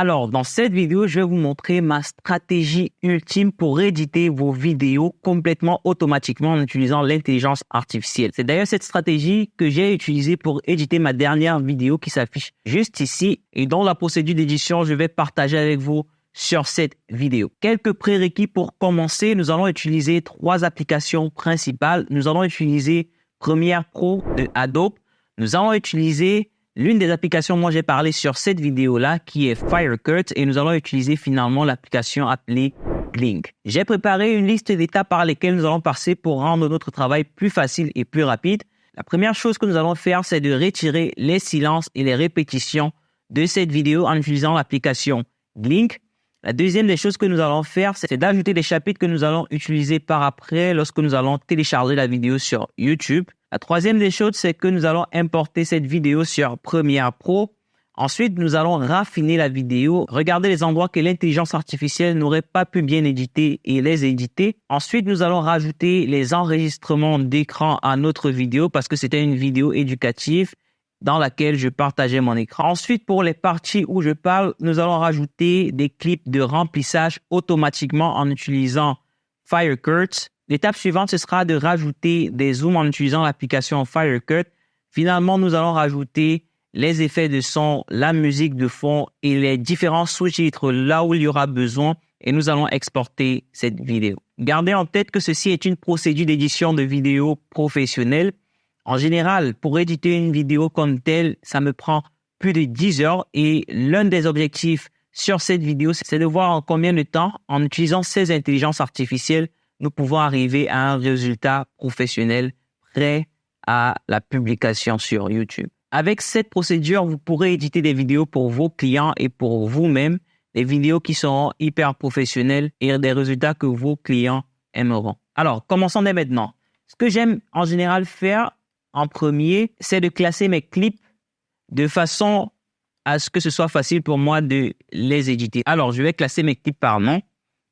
Alors, dans cette vidéo, je vais vous montrer ma stratégie ultime pour éditer vos vidéos complètement automatiquement en utilisant l'intelligence artificielle. C'est d'ailleurs cette stratégie que j'ai utilisée pour éditer ma dernière vidéo qui s'affiche juste ici et dont la procédure d'édition, je vais partager avec vous sur cette vidéo. Quelques prérequis pour commencer. Nous allons utiliser 3 applications principales. Nous allons utiliser Premiere Pro de Adobe. Nous allons utiliser l'une des applications dont j'ai parlé sur cette vidéo-là qui est Firecut et nous allons utiliser finalement l'application appelée Glink. J'ai préparé une liste d'étapes par lesquelles nous allons passer pour rendre notre travail plus facile et plus rapide. La première chose que nous allons faire, c'est de retirer les silences et les répétitions de cette vidéo en utilisant l'application Glink. La deuxième des choses que nous allons faire, c'est d'ajouter des chapitres que nous allons utiliser par après lorsque nous allons télécharger la vidéo sur YouTube. La troisième des choses, c'est que nous allons importer cette vidéo sur Premiere Pro. Ensuite, nous allons raffiner la vidéo, regarder les endroits que l'intelligence artificielle n'aurait pas pu bien éditer et les éditer. Ensuite, nous allons rajouter les enregistrements d'écran à notre vidéo parce que c'était une vidéo éducative dans laquelle je partageais mon écran. Ensuite, pour les parties où je parle, nous allons rajouter des clips de remplissage automatiquement en utilisant Firecut. L'étape suivante, ce sera de rajouter des zooms en utilisant l'application Firecut. Finalement, nous allons rajouter les effets de son, la musique de fond et les différents sous-titres là où il y aura besoin et nous allons exporter cette vidéo. Gardez en tête que ceci est une procédure d'édition de vidéo professionnelle. En général, pour éditer une vidéo comme telle, ça me prend plus de 10 heures et l'un des objectifs sur cette vidéo, c'est de voir en combien de temps, en utilisant ces intelligences artificielles, nous pouvons arriver à un résultat professionnel prêt à la publication sur YouTube. Avec cette procédure, vous pourrez éditer des vidéos pour vos clients et pour vous-même, des vidéos qui seront hyper professionnelles et des résultats que vos clients aimeront. Alors, commençons dès maintenant. Ce que j'aime en général faire en premier, c'est de classer mes clips de façon à ce que ce soit facile pour moi de les éditer. Alors, je vais classer mes clips par nom.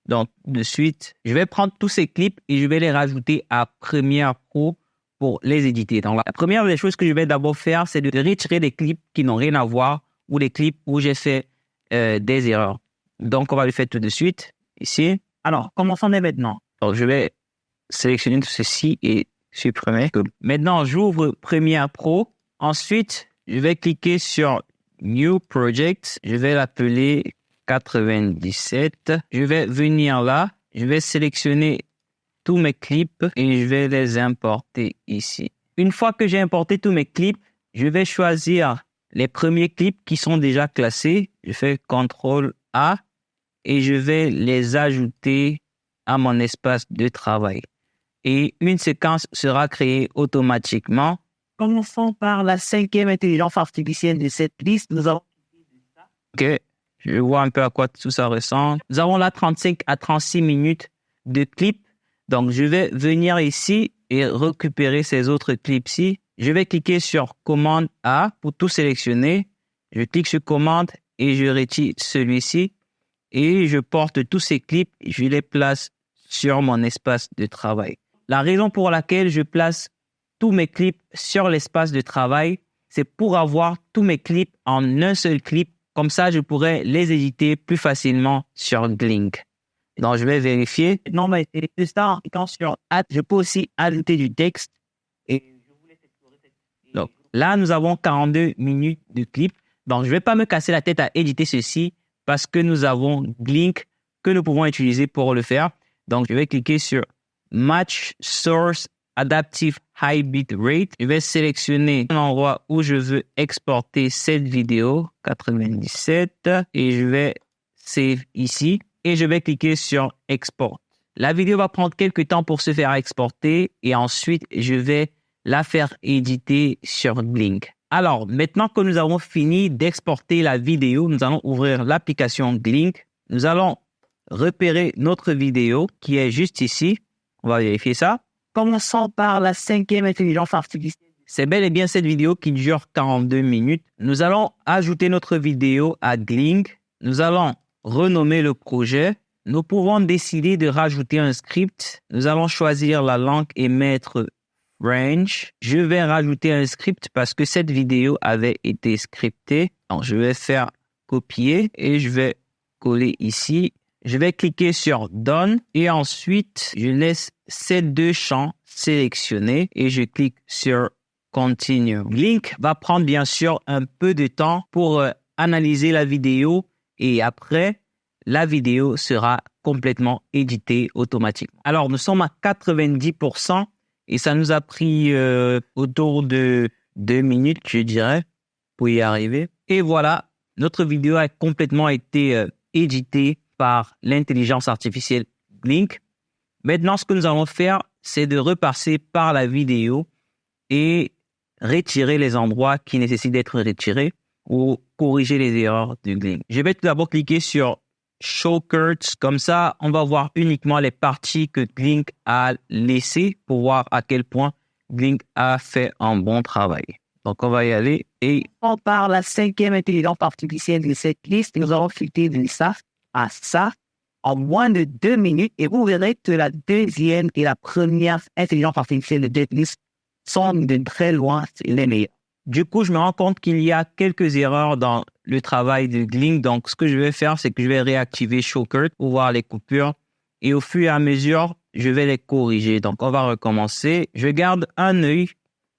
Donc, de suite, je vais prendre tous ces clips et je vais les rajouter à Premiere Pro pour les éditer. Donc, la première des choses que je vais d'abord faire, c'est de retirer des clips qui n'ont rien à voir ou des clips où j'ai fait des erreurs. Donc, on va le faire tout de suite ici. Alors, commençons dès maintenant. Donc, je vais sélectionner tout ceci et supprimer. Maintenant, j'ouvre Premiere Pro. Ensuite, je vais cliquer sur New Project. Je vais l'appeler 97. Je vais venir là. Je vais sélectionner tous mes clips et je vais les importer ici. Une fois que j'ai importé tous mes clips, je vais choisir les premiers clips qui sont déjà classés. Je fais CTRL A et je vais les ajouter à mon espace de travail. Et une séquence sera créée automatiquement. Commençons par la 5e intelligence artificielle de cette liste. Nous avons... OK. Je vois un peu à quoi tout ça ressemble. Nous avons là 35 à 36 minutes de clips. Donc, je vais venir ici et récupérer ces autres clips-ci. Je vais cliquer sur Commande A pour tout sélectionner. Je clique sur Commande et je retire celui-ci. Et je porte tous ces clips, je les place sur mon espace de travail. La raison pour laquelle je place tous mes clips sur l'espace de travail, c'est pour avoir tous mes clips en un seul clip. Comme ça, je pourrais les éditer plus facilement sur Glink. Donc, je vais vérifier. Non, on va essayer de ça en cliquant sur Add. Je peux aussi ajouter du texte. Et je vous laisse explorer cette... Donc, là, nous avons 42 minutes de clip. Donc, je ne vais pas me casser la tête à éditer ceci parce que nous avons Glink que nous pouvons utiliser pour le faire. Donc, je vais cliquer sur Match Source Adaptive High Bit Rate. Je vais sélectionner l'endroit où je veux exporter cette vidéo, 97, et je vais save ici et je vais cliquer sur Export. La vidéo va prendre quelques temps pour se faire exporter et ensuite je vais la faire éditer sur Glink. Alors, maintenant que nous avons fini d'exporter la vidéo, nous allons ouvrir l'application Glink. Nous allons repérer notre vidéo qui est juste ici. On va vérifier ça. Commençons par la 5e intelligence artificielle. C'est bel et bien cette vidéo qui dure 42 minutes. Nous allons ajouter notre vidéo à Glink. Nous allons renommer le projet. Nous pouvons décider de rajouter un script. Nous allons choisir la langue et mettre French. Je vais rajouter un script parce que cette vidéo avait été scriptée. Donc, je vais faire copier et je vais coller ici. Je vais cliquer sur Done et ensuite, je laisse ces deux champs sélectionnés et je clique sur Continue. Glink va prendre bien sûr un peu de temps pour analyser la vidéo et après, la vidéo sera complètement éditée automatiquement. Alors, nous sommes à 90% et ça nous a pris autour de 2 minutes, je dirais, pour y arriver. Et voilà, notre vidéo a complètement été éditée par l'intelligence artificielle Glink. Maintenant, ce que nous allons faire, c'est de repasser par la vidéo et retirer les endroits qui nécessitent d'être retirés ou corriger les erreurs de Glink. Je vais tout d'abord cliquer sur Show Cuts. Comme ça, on va voir uniquement les parties que Glink a laissées pour voir à quel point Glink a fait un bon travail. Donc, on va y aller et on part la 5e intelligence artificielle de cette liste. Nous allons filtrer de ça à ça en moins de 2 minutes et vous verrez que la deuxième et la première intelligence artificielle de cette liste sont de très loin les meilleures. Du coup, je me rends compte qu'il y a quelques erreurs dans le travail de Glink. Donc, ce que je vais faire, c'est que je vais réactiver Showcut pour voir les coupures. Et au fur et à mesure, je vais les corriger. Donc, on va recommencer. Je garde un œil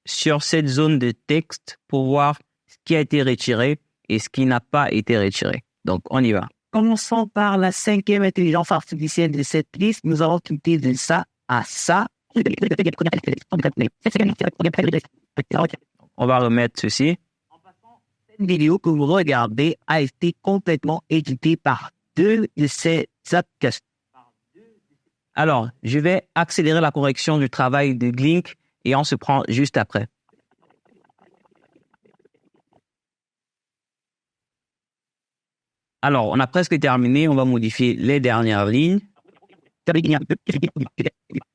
sur cette zone de texte pour voir ce qui a été retiré et ce qui n'a pas été retiré. Donc, on y va. Commençons par la 5e intelligence artificielle de cette liste. Nous allons cliquer de ça à ça. On va remettre ceci. Cette vidéo que vous regardez a été complètement éditée par 2 de ces applications. Alors, je vais accélérer la correction du travail de Glink et on se prend juste après. Alors, on a presque terminé. On va modifier les dernières lignes.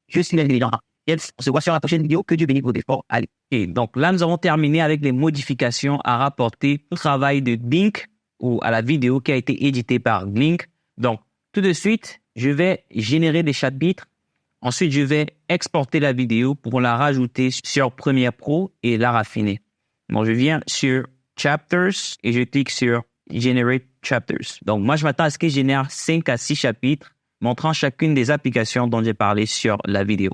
Je suis l'intelligent. On se voit sur la prochaine vidéo. Que Dieu bénisse vos efforts. Allez. Et donc là, nous avons terminé avec les modifications à rapporter au travail de Glink ou à la vidéo qui a été éditée par Glink. Donc, tout de suite, je vais générer des chapitres. Ensuite, je vais exporter la vidéo pour la rajouter sur Premiere Pro et la raffiner. Donc, je viens sur Chapters et je clique sur Generate Chapters. Donc, moi, je m'attends à ce que je génère 5 à 6 chapitres montrant chacune des applications dont j'ai parlé sur la vidéo.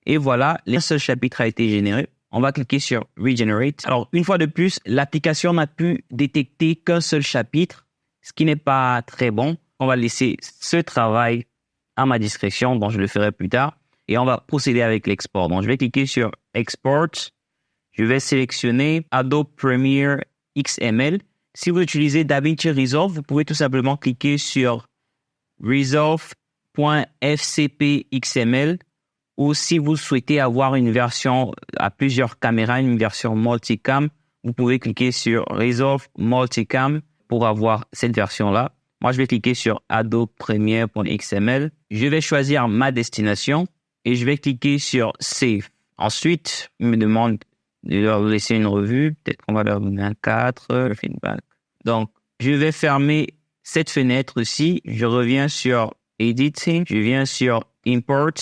Et voilà, un seul chapitre a été généré. On va cliquer sur Regenerate. Alors, une fois de plus, l'application n'a pu détecter qu'un seul chapitre, ce qui n'est pas très bon. On va laisser ce travail à ma discrétion, donc je le ferai plus tard. Et on va procéder avec l'export. Donc, je vais cliquer sur Export. Je vais sélectionner Adobe Premiere XML. Si vous utilisez DaVinci Resolve, vous pouvez tout simplement cliquer sur Resolve.fcp.xml. Ou si vous souhaitez avoir une version à plusieurs caméras, une version multicam, vous pouvez cliquer sur Resolve Multicam pour avoir cette version-là. Moi, je vais cliquer sur Adobe Premiere.xml. Je vais choisir ma destination et je vais cliquer sur Save. Ensuite, il me demande de leur laisser une revue. Peut-être qu'on va leur donner un 4, feedback. Donc, je vais fermer cette fenêtre-ci. Je reviens sur Editing. Je viens sur Import.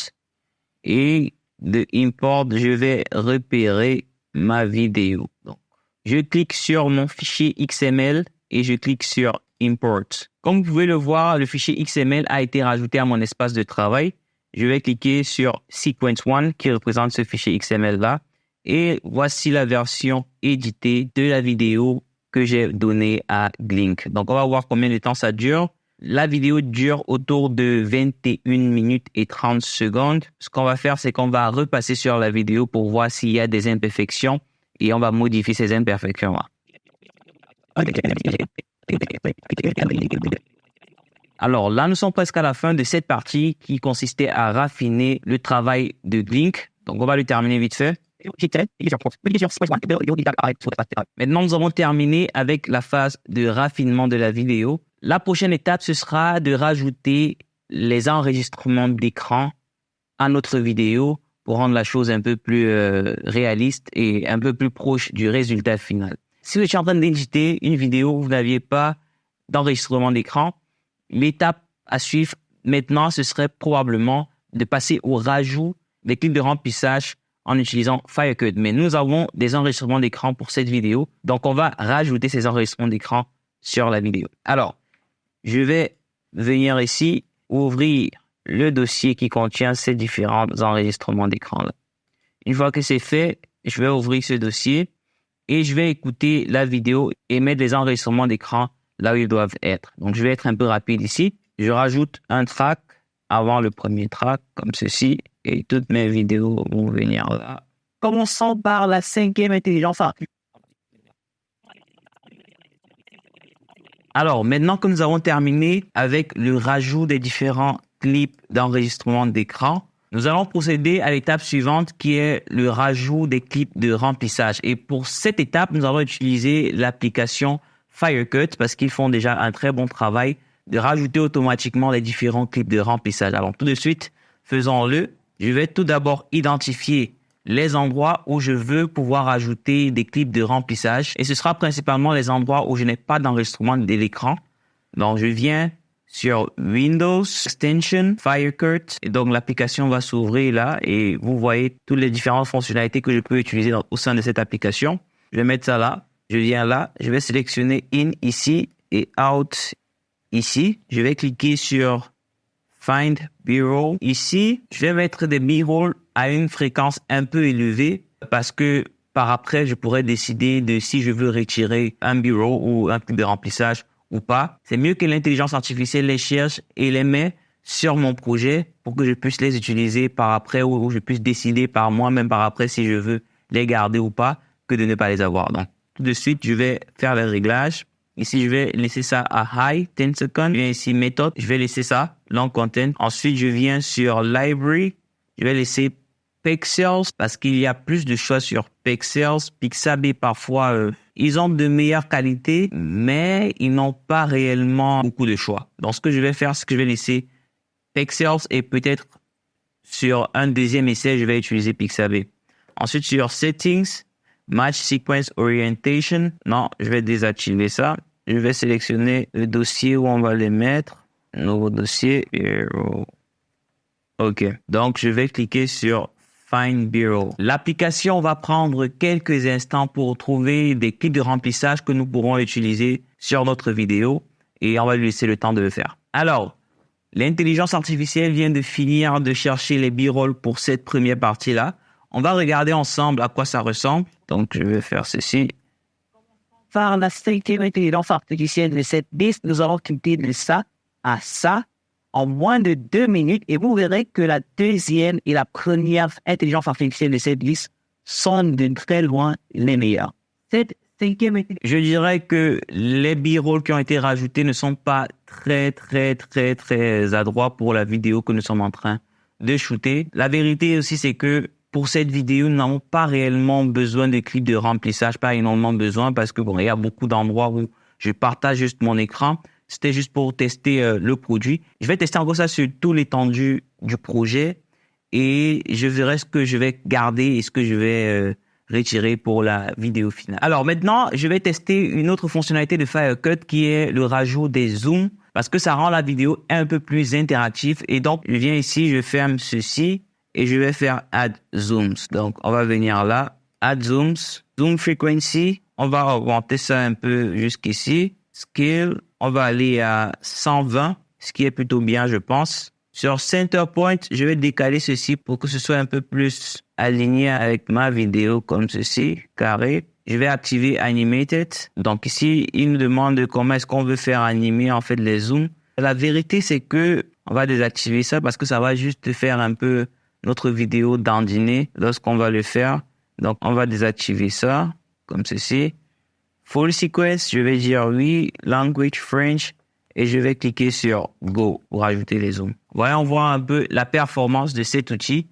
Et de Import, je vais repérer ma vidéo. Donc, je clique sur mon fichier XML et je clique sur Import. Comme vous pouvez le voir, le fichier XML a été rajouté à mon espace de travail. Je vais cliquer sur Sequence 1 qui représente ce fichier XML-là. Et voici la version éditée de la vidéo que j'ai donnée à Glink. Donc, on va voir combien de temps ça dure. La vidéo dure autour de 21 minutes et 30 secondes. Ce qu'on va faire, c'est qu'on va repasser sur la vidéo pour voir s'il y a des imperfections et on va modifier ces imperfections-là. Alors là, nous sommes presque à la fin de cette partie qui consistait à raffiner le travail de Glink. Donc, on va le terminer vite fait. Maintenant, nous avons terminé avec la phase de raffinement de la vidéo. La prochaine étape, ce sera de rajouter les enregistrements d'écran à notre vidéo pour rendre la chose un peu plus réaliste et un peu plus proche du résultat final. Si vous êtes en train d'éditer une vidéo où vous n'aviez pas d'enregistrement d'écran, l'étape à suivre maintenant, ce serait probablement de passer au rajout des clips de remplissage en utilisant Firecut. Mais nous avons des enregistrements d'écran pour cette vidéo. Donc, on va rajouter ces enregistrements d'écran sur la vidéo. Alors, je vais venir ici, ouvrir le dossier qui contient ces différents enregistrements d'écran-là. Une fois que c'est fait, je vais ouvrir ce dossier et je vais écouter la vidéo et mettre les enregistrements d'écran là où ils doivent être. Donc, je vais être un peu rapide ici. Je rajoute un track avant le premier track, comme ceci, et toutes mes vidéos vont venir là. Commençons par la 5e intelligence artificielle. Alors, maintenant que nous avons terminé avec le rajout des différents clips d'enregistrement d'écran, nous allons procéder à l'étape suivante qui est le rajout des clips de remplissage. Et pour cette étape, nous allons utiliser l'application Firecut parce qu'ils font déjà un très bon travail de rajouter automatiquement les différents clips de remplissage. Alors, tout de suite, faisons-le. Je vais tout d'abord identifier les endroits où je veux pouvoir ajouter des clips de remplissage. Et ce sera principalement les endroits où je n'ai pas d'enregistrement de l'écran. Donc, je viens sur Windows, Extension, Firecut. Et donc, l'application va s'ouvrir là et vous voyez toutes les différentes fonctionnalités que je peux utiliser au sein de cette application. Je vais mettre ça là. Je viens là. Je vais sélectionner In ici et Out ici. Je vais cliquer sur Find B-roll. Ici, je vais mettre des B-roll à une fréquence un peu élevée parce que par après, je pourrais décider de si je veux retirer un B-roll ou un clip de remplissage ou pas. C'est mieux que l'intelligence artificielle les cherche et les met sur mon projet pour que je puisse les utiliser par après ou je puisse décider par moi-même par après si je veux les garder ou pas que de ne pas les avoir. Donc, tout de suite, je vais faire les réglages. Ici, je vais laisser ça à High, 10 secondes. Je viens ici, Méthode. Je vais laisser ça, Long Content. Ensuite, je viens sur Library. Je vais laisser Pixels parce qu'il y a plus de choix sur Pixels. Pixabay, parfois, ils ont de meilleures qualités, mais ils n'ont pas réellement beaucoup de choix. Donc, ce que je vais faire, c'est que je vais laisser Pixels et peut-être sur un deuxième essai, je vais utiliser Pixabay. Ensuite, sur Settings, Match Sequence Orientation. Non, je vais désactiver ça. Je vais sélectionner le dossier où on va les mettre. Nouveau dossier. Bureau. OK. Donc, je vais cliquer sur Find Bureau. L'application va prendre quelques instants pour trouver des clips de remplissage que nous pourrons utiliser sur notre vidéo et on va lui laisser le temps de le faire. Alors, l'intelligence artificielle vient de finir de chercher les B-roll pour cette première partie-là. On va regarder ensemble à quoi ça ressemble. Donc, je vais faire ceci. Par la 5e intelligence artificielle de cette liste, nous allons cliquer de ça à ça en moins de 2 minutes et vous verrez que la deuxième et la première intelligence artificielle de cette liste sont de très loin les meilleures. Cette 5e intelligence... Je dirais que les B-roll qui ont été rajoutés ne sont pas très adroits pour la vidéo que nous sommes en train de shooter. La vérité aussi, c'est que pour cette vidéo, nous n'avons pas réellement besoin de clips de remplissage, pas énormément besoin parce que bon, il y a beaucoup d'endroits où je partage juste mon écran. C'était juste pour tester le produit. Je vais tester encore ça sur tout l'étendue du projet et je verrai ce que je vais garder et ce que je vais retirer pour la vidéo finale. Alors maintenant, je vais tester une autre fonctionnalité de Firecut qui est le rajout des zooms parce que ça rend la vidéo un peu plus interactive. Et donc, je viens ici, je ferme ceci et je vais faire Add Zooms. Donc, on va venir là, Add Zooms, Zoom Frequency. On va augmenter ça un peu jusqu'ici. Scale, on va aller à 120, ce qui est plutôt bien, je pense. Sur Center Point, je vais décaler ceci pour que ce soit un peu plus aligné avec ma vidéo comme ceci, carré. Je vais activer Animated. Donc ici, il nous demande comment est-ce qu'on veut faire animer en fait les zooms. La vérité, c'est que on va désactiver ça parce que ça va juste faire un peu notre vidéo dandiner lorsqu'on va le faire. Donc on va désactiver ça comme ceci. Full Sequence, je vais dire oui. Language French. Et je vais cliquer sur Go pour ajouter les zooms. Voyons voir un peu la performance de cet outil.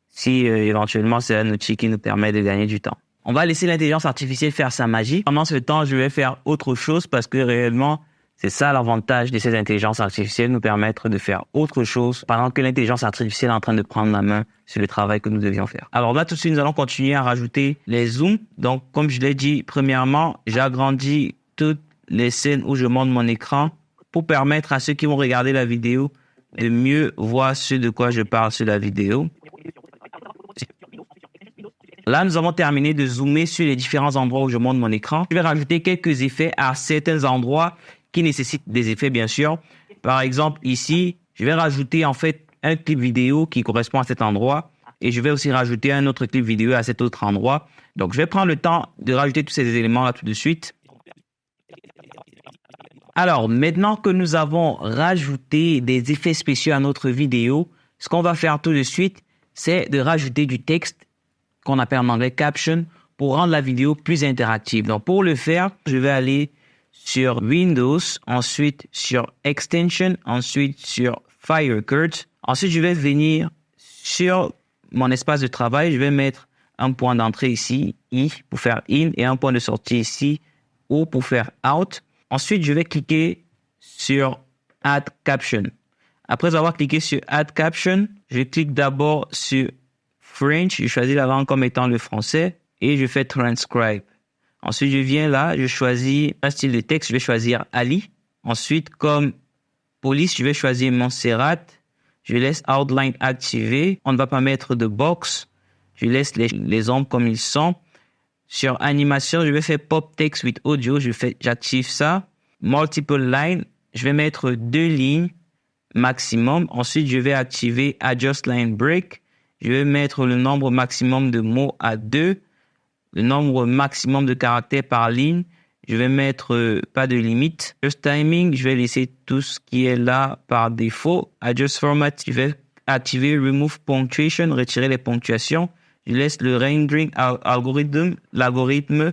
Si éventuellement c'est un outil qui nous permet de gagner du temps. On va laisser l'intelligence artificielle faire sa magie. Pendant ce temps, je vais faire autre chose parce que réellement, c'est ça l'avantage de ces intelligences artificielles, nous permettre de faire autre chose pendant que l'intelligence artificielle est en train de prendre la main sur le travail que nous devions faire. Alors là, tout de suite, nous allons continuer à rajouter les zooms. Donc, comme je l'ai dit, premièrement, j'agrandis toutes les scènes où je monte mon écran pour permettre à ceux qui vont regarder la vidéo de mieux voir ce de quoi je parle sur la vidéo. Là, nous avons terminé de zoomer sur les différents endroits où je monte mon écran. Je vais rajouter quelques effets à certains endroits qui nécessitent des effets, bien sûr. Par exemple, ici, je vais rajouter en fait un clip vidéo qui correspond à cet endroit et je vais aussi rajouter un autre clip vidéo à cet autre endroit. Donc, je vais prendre le temps de rajouter tous ces éléments-là tout de suite. Alors, maintenant que nous avons rajouté des effets spéciaux à notre vidéo, ce qu'on va faire tout de suite, c'est de rajouter du texte qu'on appelle en anglais caption pour rendre la vidéo plus interactive. Donc, pour le faire, je vais aller sur Windows, ensuite sur Extension, ensuite sur Firecut. Ensuite, je vais venir sur mon espace de travail. Je vais mettre un point d'entrée ici, I, pour faire in, et un point de sortie ici, O, pour faire out. Ensuite, je vais cliquer sur Add Caption. Après avoir cliqué sur Add Caption, je clique d'abord sur French. Je choisis la langue comme étant le français et je fais Transcribe. Ensuite, je viens là, je choisis un style de texte, je vais choisir Ali. Ensuite, comme police, je vais choisir Montserrat. Je laisse Outline activé. On ne va pas mettre de box. Je laisse les ombres comme ils sont. Sur animation, je vais faire Pop Text with Audio. J'active ça. Multiple Line, je vais mettre 2 lignes maximum. Ensuite, je vais activer Adjust Line Break. Je vais mettre le nombre maximum de mots à 2. Le nombre maximum de caractères par ligne. Je vais mettre pas de limite. Adjust Timing, je vais laisser tout ce qui est là par défaut. Adjust Format, je vais activer Remove Punctuation, retirer les ponctuations. Je laisse le rendering l'algorithme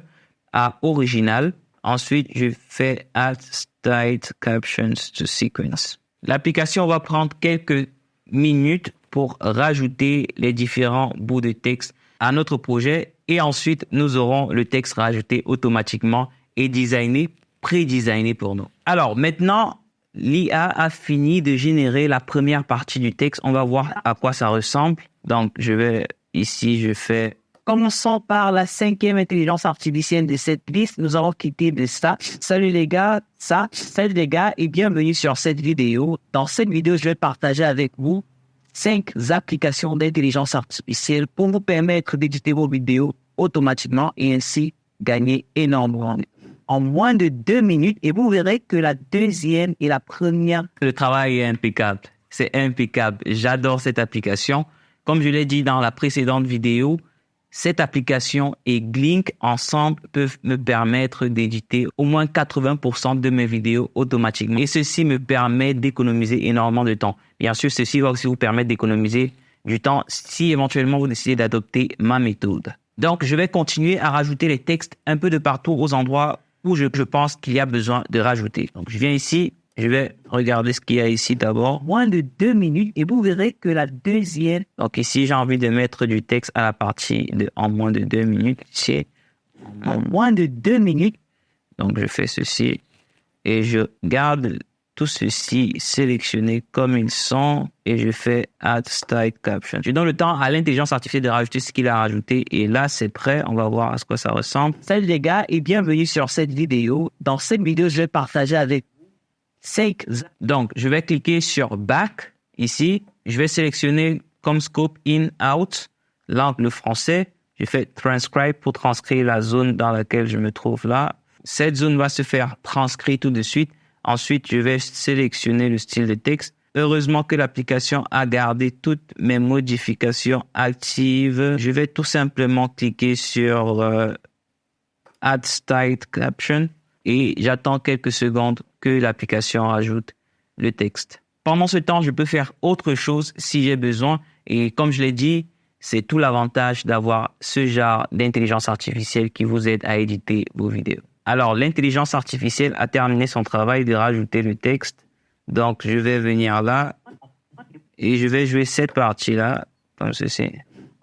à original. Ensuite, je fais Add Style Captions to Sequence. L'application va prendre quelques minutes pour rajouter les différents bouts de texte à notre projet et ensuite, nous aurons le texte rajouté automatiquement et designé, pré-designé pour nous. Alors maintenant, l'IA a fini de générer la première partie du texte. On va voir à quoi ça ressemble. Donc, ici, je fais... Commençons par la 5e intelligence artificielle de cette liste. Nous allons quitter de ça. Salut les gars, et bienvenue sur cette vidéo. Dans cette vidéo, je vais partager avec vous 5 applications d'intelligence artificielle pour vous permettre d'éditer vos vidéos automatiquement et ainsi gagner énormément. En moins de 2 minutes, et vous verrez que la deuxième et la première... Le travail est impeccable. C'est impeccable. J'adore cette application. Comme je l'ai dit dans la précédente vidéo, cette application et Glink ensemble peuvent me permettre d'éditer au moins 80% de mes vidéos automatiquement. Et ceci me permet d'économiser énormément de temps. Bien sûr, ceci va aussi vous permettre d'économiser du temps si éventuellement vous décidez d'adopter ma méthode. Donc, je vais continuer à rajouter les textes un peu de partout aux endroits où je pense qu'il y a besoin de rajouter. Donc, je viens ici. Je vais regarder ce qu'il y a ici d'abord. Moins de 2 minutes et vous verrez que la deuxième... Donc ici, j'ai envie de mettre du texte à la partie de en moins de 2 minutes. Ici, en moins de 2 minutes. Donc je fais ceci et je garde tout ceci sélectionné comme ils sont et je fais Add Style Caption. Je donne le temps à l'intelligence artificielle de rajouter ce qu'il a rajouté et là, c'est prêt. On va voir à ce que ça ressemble. Salut les gars et bienvenue sur cette vidéo. Dans cette vidéo, je vais partager avec Donc, je vais cliquer sur Back, ici. Je vais sélectionner comme scope In, Out, l'angle français. Je fais Transcribe pour transcrire la zone dans laquelle je me trouve là. Cette zone va se faire transcrire tout de suite. Ensuite, je vais sélectionner le style de texte. Heureusement que l'application a gardé toutes mes modifications actives. Je vais tout simplement cliquer sur Add Style Caption. Et j'attends quelques secondes que l'application rajoute le texte. Pendant ce temps, je peux faire autre chose si j'ai besoin. Et comme je l'ai dit, c'est tout l'avantage d'avoir ce genre d'intelligence artificielle qui vous aide à éditer vos vidéos. Alors, l'intelligence artificielle a terminé son travail de rajouter le texte. Donc, je vais venir là et je vais jouer cette partie-là comme ceci.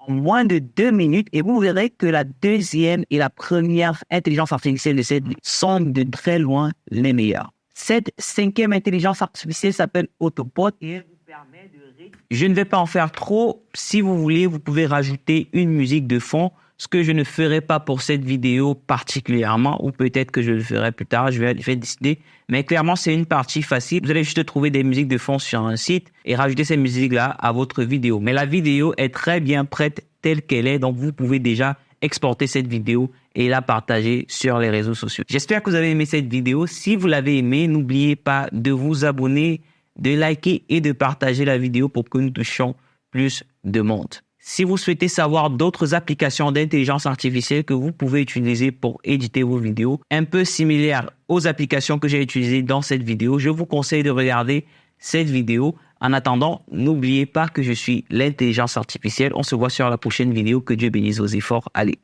En moins de 2 minutes et vous verrez que la deuxième et la première intelligence artificielle de cette liste sont de très loin les meilleures. Cette 5e intelligence artificielle s'appelle Autopod et elle vous permet de... Je ne vais pas en faire trop. Si vous voulez, vous pouvez rajouter une musique de fond. ce que je ne ferai pas pour cette vidéo particulièrement, ou peut-être que je le ferai plus tard, je vais décider. Mais clairement, c'est une partie facile. Vous allez juste trouver des musiques de fond sur un site et rajouter ces musiques-là à votre vidéo. Mais la vidéo est très bien prête telle qu'elle est, donc vous pouvez déjà exporter cette vidéo et la partager sur les réseaux sociaux. J'espère que vous avez aimé cette vidéo. Si vous l'avez aimé, n'oubliez pas de vous abonner, de liker et de partager la vidéo pour que nous touchions plus de monde. Si vous souhaitez savoir d'autres applications d'intelligence artificielle que vous pouvez utiliser pour éditer vos vidéos, un peu similaires aux applications que j'ai utilisées dans cette vidéo, je vous conseille de regarder cette vidéo. En attendant, n'oubliez pas que je suis l'intelligence artificielle. On se voit sur la prochaine vidéo. Que Dieu bénisse vos efforts. Allez,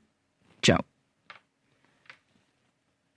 ciao.